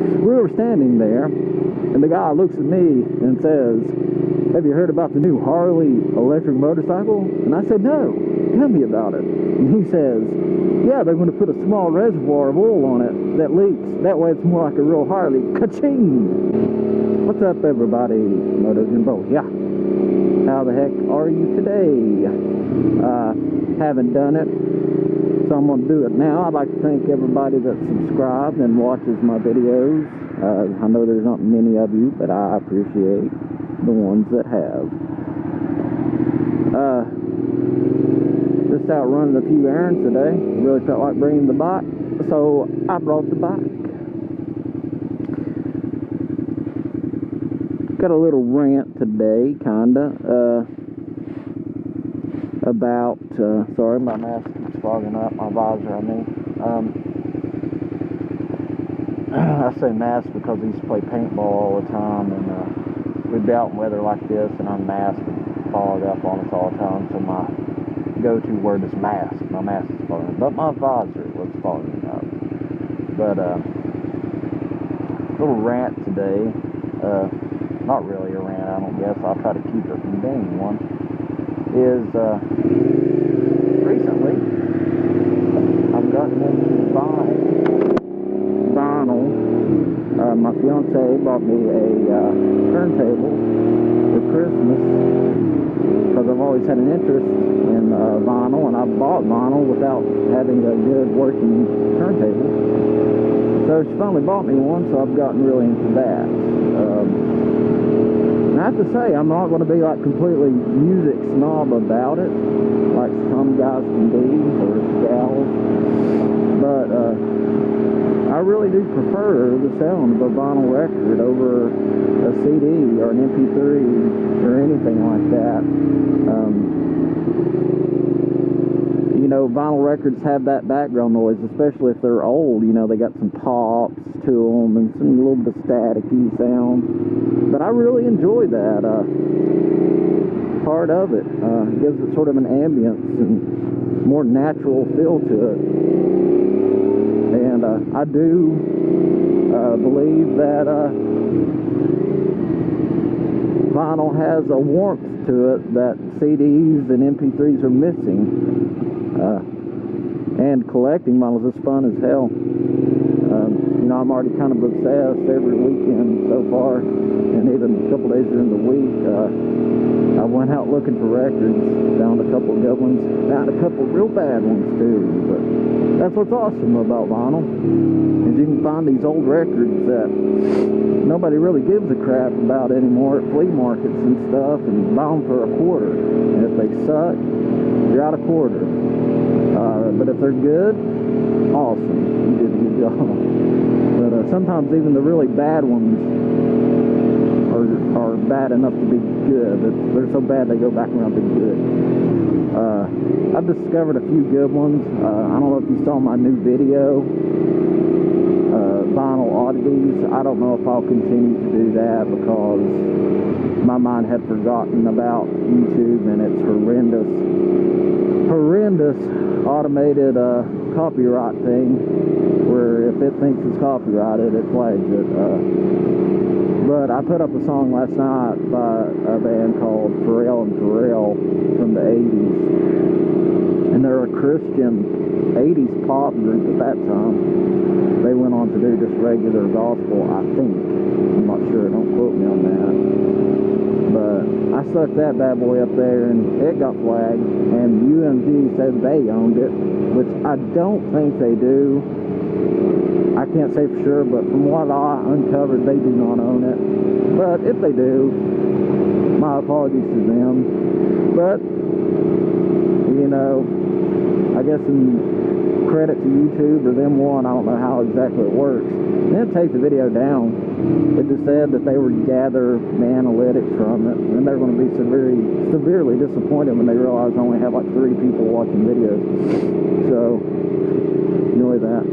We were standing there, and the guy looks at me and says, "Have you heard about the new Harley electric motorcycle?" And I said, "No, tell me about it." And he says, "Yeah, they're going to put a small reservoir of oil on it that leaks. That way it's more like a real Harley." Ka-ching! What's up, everybody? Moto Jimbo. Yeah. How the heck are you today? Haven't done it, so I'm going to do it now. I'd like to thank everybody that's subscribed and watches my videos. I know there's not many of you, but I appreciate the ones that have. Just out running a few errands today. Really felt like bringing the bike, so I brought the bike. Got a little rant today, kinda, about, sorry, my mask keeps fogging up, my visor, I mean. I say mask because I used to play paintball all the time, and we'd be out in weather like this, and our mask would fog up on us all the time, so my go-to word is mask. My mask is fogging up, but my visor was fogging up. But, little rant today, not really a rant, I don't guess, I'll try to keep it from being one, is, recently, I've gotten into buying vinyl. My fiance bought me a turntable for Christmas, because I've always had an interest in vinyl, and I bought vinyl without having a good working turntable. So she finally bought me one, so I've gotten really into that. And I have to say, I'm not going to be like completely music snob about it, like some guys can be, or gals, but I really do prefer the sound of a vinyl record over a CD or an Mp3 or anything like that. You know, vinyl records have that background noise, especially if they're old. You know, they got some pops to them and some little bit of staticky sound. But I really enjoy that part of it. It gives it sort of an ambience and more natural feel to it. And I do believe that vinyl has a warmth to it that CDs and MP3s are missing. And collecting vinyls is fun as hell. You know, I'm already kind of obsessed every weekend so far, and even a couple days during the week. I went out looking for records, found a couple good ones, found a couple real bad ones too. But that's what's awesome about vinyl, is you can find these old records that nobody really gives a crap about anymore at flea markets and stuff, and buy them for $0.25. And if they suck, you're out $0.25. But if they're good, awesome, you did a good job. But sometimes even the really bad ones are bad enough to be good. They're so bad they go back around to good. I've discovered a few good ones. I don't know if you saw my new video, Vinyl Oddities. I don't know if I'll continue to do that because my mind had forgotten about YouTube and its horrendous automated copyright thing, where if it thinks it's copyrighted, it flags it. But I put up a song last night by a band called Pharrell and Pharrell from the 80s. And they're a Christian 80s pop group at that time. They went on to do just regular gospel, I think. I'm not sure, don't quote me on that. But I stuck that bad boy up there and it got flagged. And UMG said they owned it, which I don't think they do. I can't say for sure, but from what I uncovered, they do not own it. But if they do, my apologies to them. But, you know, I guess in credit to YouTube or them one, I don't know how exactly it works. They didn't take the video down. It just said that they would gather the analytics from it, and they're going to be severely disappointed when they realize they only have like 3 people watching videos. So, enjoy that.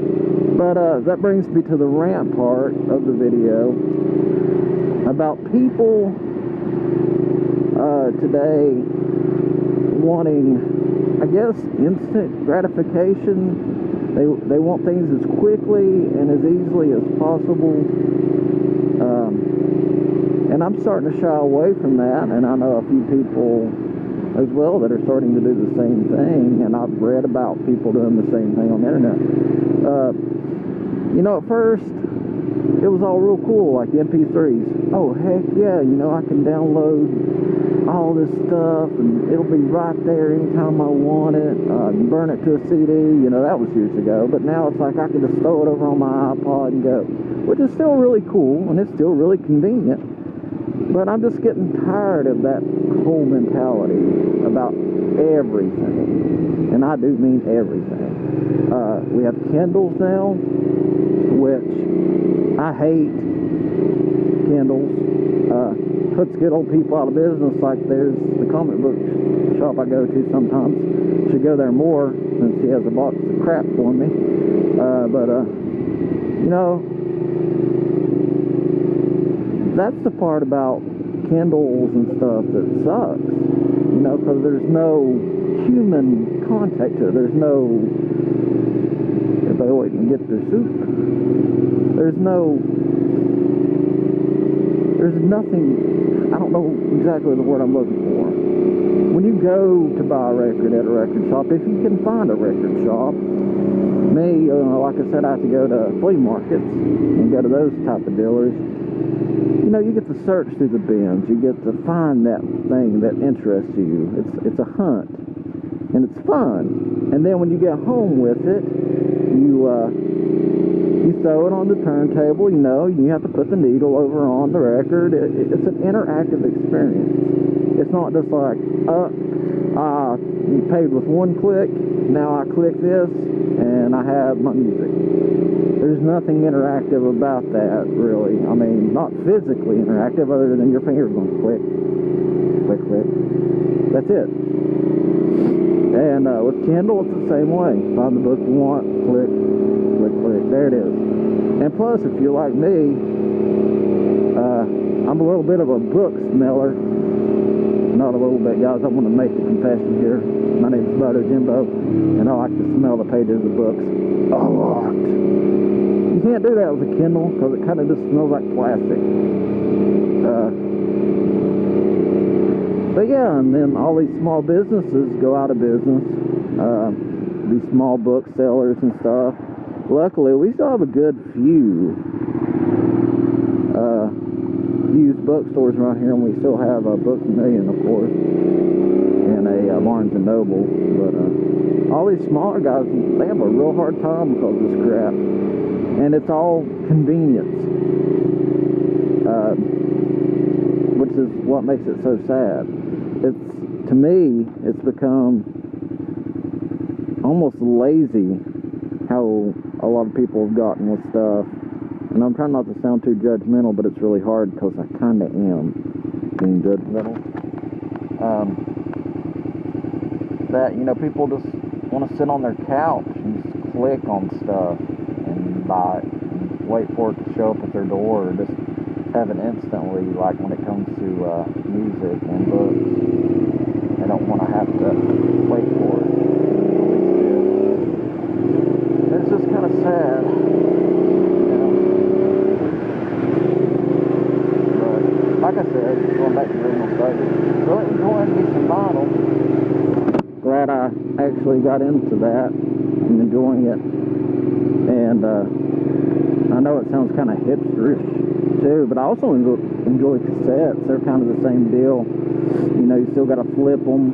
But that brings me to the rant part of the video about people today wanting, I guess, instant gratification They want things as quickly and as easily as possible. And I'm starting to shy away from that, and I know a few people as well that are starting to do the same thing, and I've read about people doing the same thing on the internet. You know, at first it was all real cool, like Mp3s. Oh heck yeah, you know, I can download all this stuff and it'll be right there anytime I want it. You burn it to a CD, you know, that was years ago, but now it's like I can just throw it over on my iPod and go, which is still really cool and it's still really convenient. But I'm just getting tired of that whole mentality about everything, and I do mean everything. We have Kindles now, which I hate. Kindles puts good old people out of business. Like there's the comic book shop I go to sometimes. Should go there more since he has a box of crap for me. You know, that's the part about Kindles and stuff that sucks, you know, because there's no human contact to it. There's no, everybody always can get their soup. There's nothing, I don't know exactly the word I'm looking for. When you go to buy a record at a record shop, if you can find a record shop, me, like I said, I have to go to flea markets and go to those type of dealers. You know, you get to search through the bins. You get to find that thing that interests you. It's a hunt, and it's fun. And then when you get home with it, you throw it on the turntable. You know, you have to put the needle over on the record. It's an interactive experience. It's not just like, you paid with one click. Now I click this, and I have my music. There's nothing interactive about that, really. I mean, not physically interactive other than your finger going click, click, click. That's it. And with Kindle, it's the same way. Find the book you want, click, click, click. There it is. And plus, if you're like me, I'm a little bit of a book smeller. Not a little bit, guys. I want to make a confession here. My name is Butter Jimbo, and I like to smell the pages of books a lot. You can't do that with a Kindle because it kind of just smells like plastic. But yeah, and then all these small businesses go out of business. These small booksellers and stuff. Luckily, we still have a good few used bookstores around here, and we still have a Books A Million, of course, and a Barnes & Noble. But all these smaller guys, they have a real hard time because of this crap. And it's all convenience, which is what makes it so sad. To me, it's become almost lazy how a lot of people have gotten with stuff. And I'm trying not to sound too judgmental, but it's really hard because I kind of am being judgmental. That, you know, people just want to sit on their couch and just click on stuff and buy it and wait for it to show up at their door, or just have it instantly, like when it comes to music and books. They don't want to have to wait for it. It's just kind of sad. Like I said, going back to the original subject, really enjoying me some vinyl. Glad I actually got into that and enjoying it. And I know it sounds kind of hipsterish too, but I also enjoy cassettes. They're kind of the same deal. You know, you still got to flip them,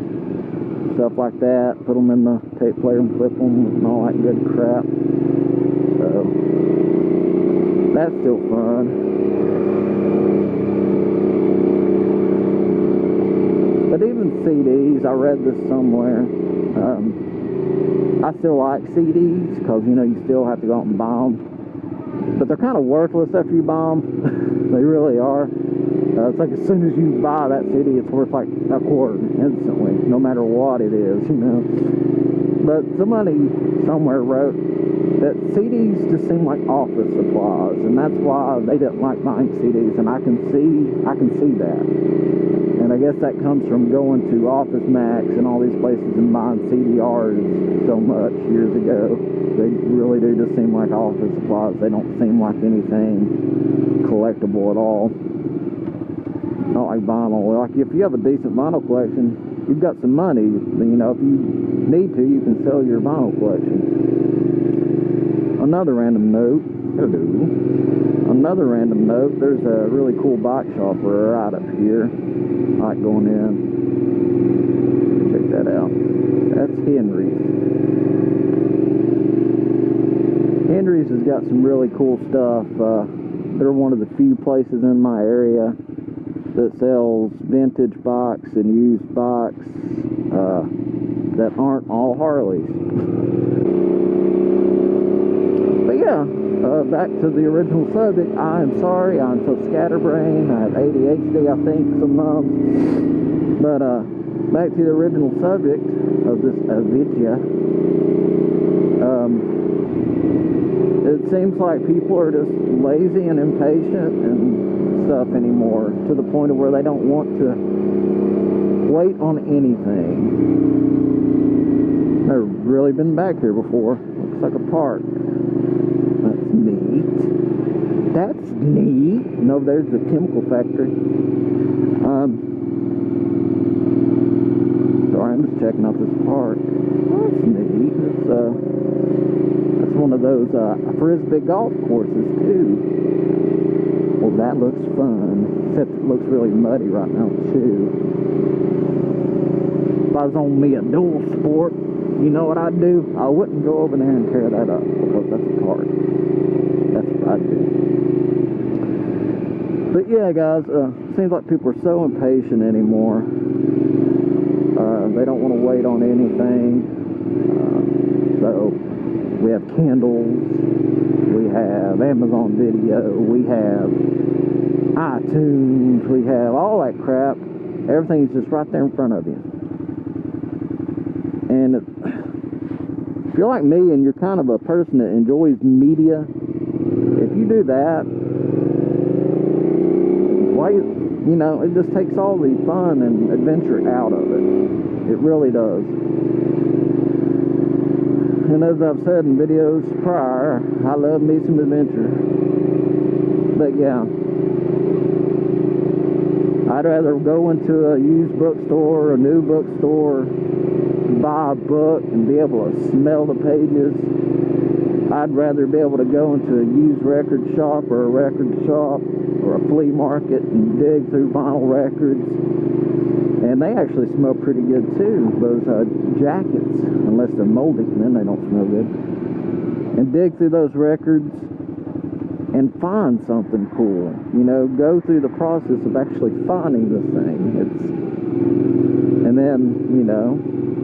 stuff like that. Put them in the tape player and flip them and all that good crap. So that's still fun. But even CDs, I read this somewhere, I still like CDs because, you know, you still have to go out and buy them. But they're kind of worthless after you buy them. They really are. It's like as soon as you buy that CD, it's worth like $0.25 instantly, no matter what it is, you know. But somebody somewhere wrote that CDs just seem like office supplies, and that's why they didn't like buying CDs, and I can see that. And I guess that comes from going to Office Max and all these places and buying CDRs so much years ago. They really do just seem like office supplies. They don't seem like anything collectible at all. Not like vinyl. Like if you have a decent vinyl collection, you've got some money, you know, if you need to, you can sell your vinyl collection. Another random note, there's a really cool bike shop right up here. I like going in. Check that out. That's Henry's. Henry's has got some really cool stuff. They're one of the few places in my area that sells vintage bikes and used bikes that aren't all Harleys. But yeah, back to the original subject. I am sorry, I'm so scatterbrained. I have ADHD, I think, sometimes. But back to the original subject of this video. It seems like people are just lazy and impatient and stuff anymore, to the point of where they don't want to wait on anything. Never really been back here before. Looks like a park. That's neat. That's neat. And over there's the chemical factory. Sorry, I'm just checking out this park. That's neat. It's one of those frisbee golf courses too. Well, that looks fun, except it looks really muddy right now too. If I was on me a dual sport, you know what I'd do? I wouldn't go over there and tear that up, because that's a park. That's what I'd do. But yeah, guys, seems like people are so impatient anymore. They don't want to wait on anything. So we have Kindles, we have Amazon Video, we have iTunes, we have all that crap. Everything's just right there in front of you. And if you're like me and you're kind of a person that enjoys media, if you do that, why, you know, it just takes all the fun and adventure out of it. It really does. And as I've said in videos prior, I love me some adventure. But yeah, I'd rather go into a used bookstore, a new bookstore, buy a book and be able to smell the pages. I'd rather be able to go into a used record shop or a record shop or a flea market and dig through vinyl records. And they actually smell pretty good too, those jackets, unless they're moldy, then they don't smell good. And dig through those records and find something cool. You know, go through the process of actually finding the thing. And then, you know,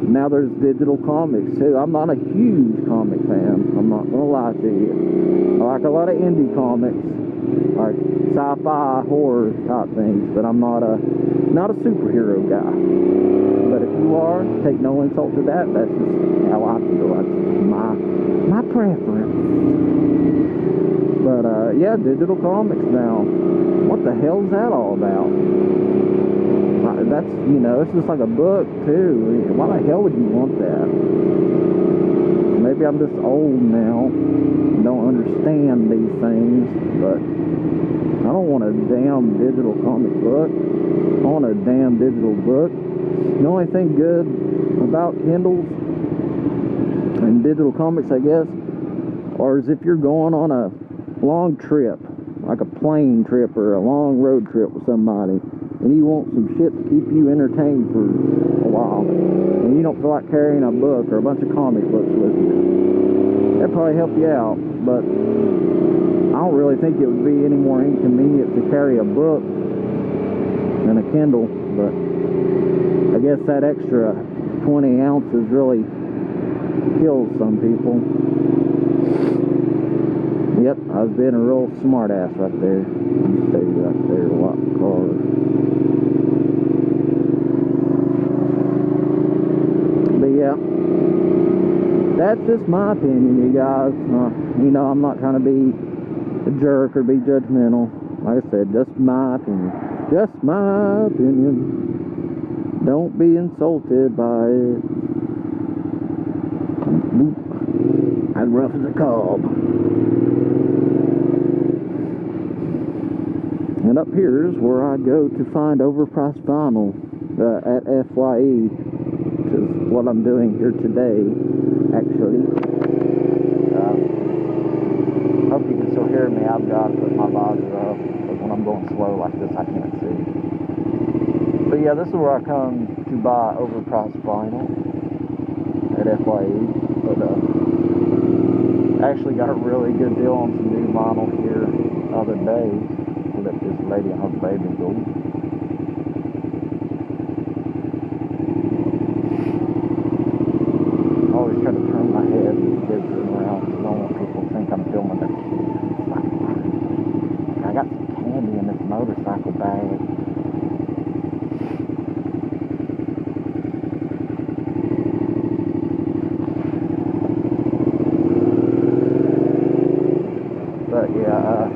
now there's digital comics too. I'm not a huge comic fan, I'm not gonna lie to you. I like a lot of indie comics, like sci-fi, horror type things, but I'm not a superhero guy. But if you are, take no insult to that. That's just how I feel. That's my preference. But yeah, digital comics now. What the hell's that all about? That's, you know, it's just like a book too. Why the hell would you want that? Maybe I'm just old now, don't understand these things, but I don't want a damn digital comic book. I want a damn digital book. The only thing good about Kindles and digital comics, I guess, or is if you're going on a long trip, like a plane trip or a long road trip with somebody, and you want some shit to keep you entertained for a while, and you don't feel like carrying a book or a bunch of comic books with you, that'd probably help you out. But I don't really think it would be any more inconvenient to carry a book than a Kindle. But I guess that extra 20 ounces really kills some people. Yep, I was being a real smart ass right there. Stay right there, lock the car. But yeah, That's just my opinion, you guys. You know, I'm not trying to be a jerk or be judgmental. Like I said, just my opinion. Just my opinion. Don't be insulted by it. As rough as a cob. And up here is where I go to find overpriced vinyl at FYE, which is what I'm doing here today, actually. Hope you can still hear me. I've got to put my visor up, because when I'm going slow like this, I can't see. But yeah, this is where I come to buy overpriced vinyl at FYE. But I actually got a really good deal on some new vinyl here the other day. Let this lady and her baby go. I always try to turn my head when the kids are around, because I don't want people to think I'm filming their kids. I got some candy in this motorcycle bag. But yeah,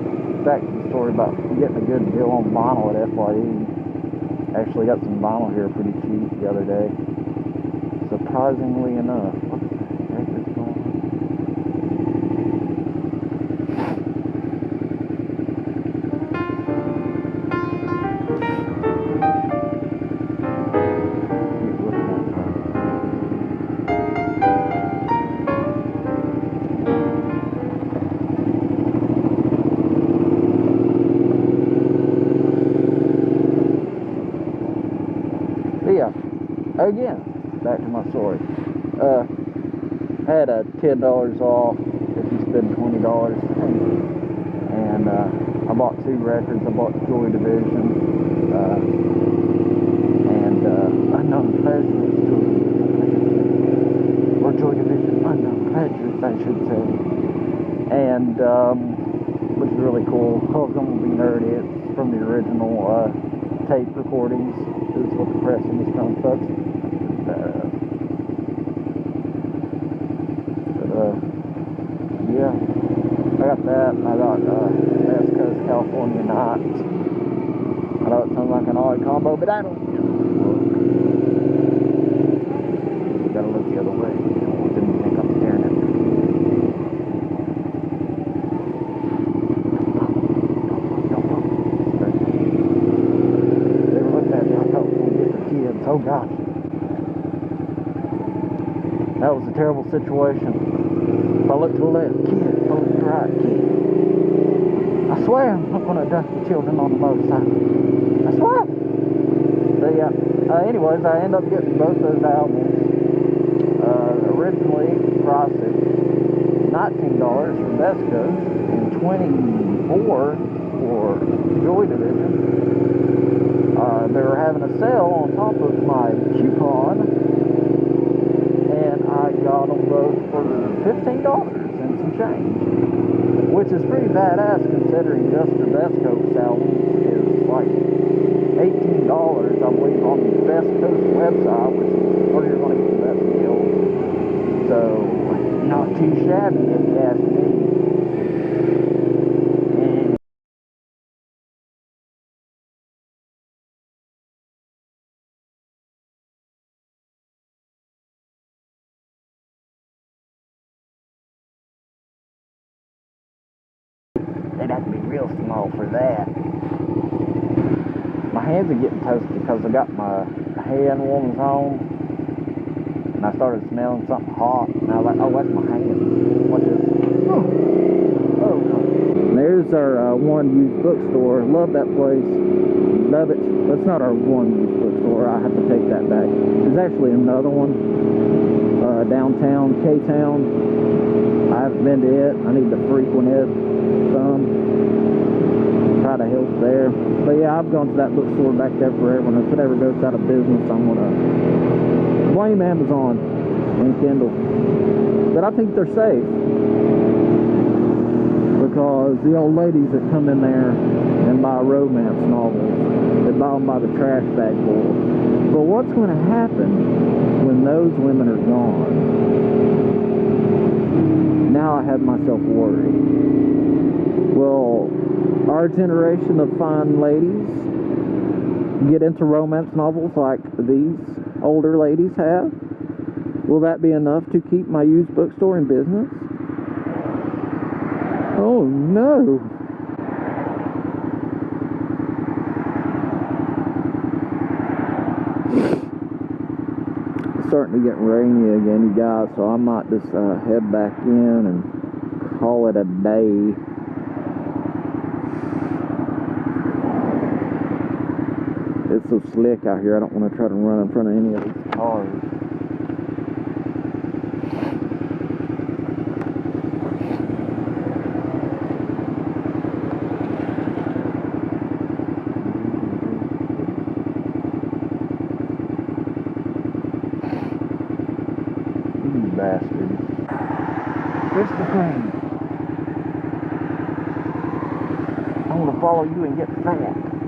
back to the story about getting a good deal on vinyl at FYE. Actually got some vinyl here pretty cheap the other day. Surprisingly enough. What the heck is going on? Keep looking at that. Yeah, again, back to my story. I had a $10 off if you spend $20. And I bought 2 records. I bought Joy Division and Unknown Pleasures, or Joy Division Unknown Pleasures, I should say. And which is really cool. I was going to be nerdy. It's from the original tape recordings. This is what the pressing is from, folks. Yeah, I got that. I got West Coast California Nights. I know it sounds like an odd combo, but I don't give a fuck. You gotta look the other way. You don't want them to think I'm staring at you. They were looking at me. I thought we were going to get the kids. Oh gosh. That was a terrible situation. If I look to the left, kid. If I look to the right, kid. I swear I'm not going to abduct the children on the motorcycle. I swear. But yeah, anyways, I end up getting both those albums. Originally priced at $19 for Best Coast and $24 for Joy Division. They were having a sale on top of my coupon, and I got them both for $15 and some change, which is pretty badass considering just the Best Coast album is like $18, I believe, on the Best Coast website, which is where you're going to get the best deal. So, not too shabby if you ask me. They'd have to be real small for that. My hands are getting toasted because I got my hand warmers on, and I started smelling something hot, and I was like, oh, that's my hands. What is this? Oh. And there's our one used bookstore. Love that place. Love it. That's not our one used bookstore. I have to take that back. There's actually another one downtown, K-Town. I haven't been to it. I need to frequent it some. Try to help there. But yeah, I've gone to that bookstore back there forever, and if it ever goes out of business, I'm gonna blame Amazon and Kindle. But I think they're safe, because the old ladies that come in there and buy romance novels, they buy them by the trash bag full. But what's going to happen when those women are gone? Now I have myself worried. Will our generation of fine ladies get into romance novels like these older ladies have? Will that be enough to keep my used bookstore in business? Oh no! It's starting to get rainy again, you guys, so I might just head back in and call it a day. It's so slick out here, I don't want to try to run in front of any of these cars. You bastard. Mr. Green. I want to follow you and get fat.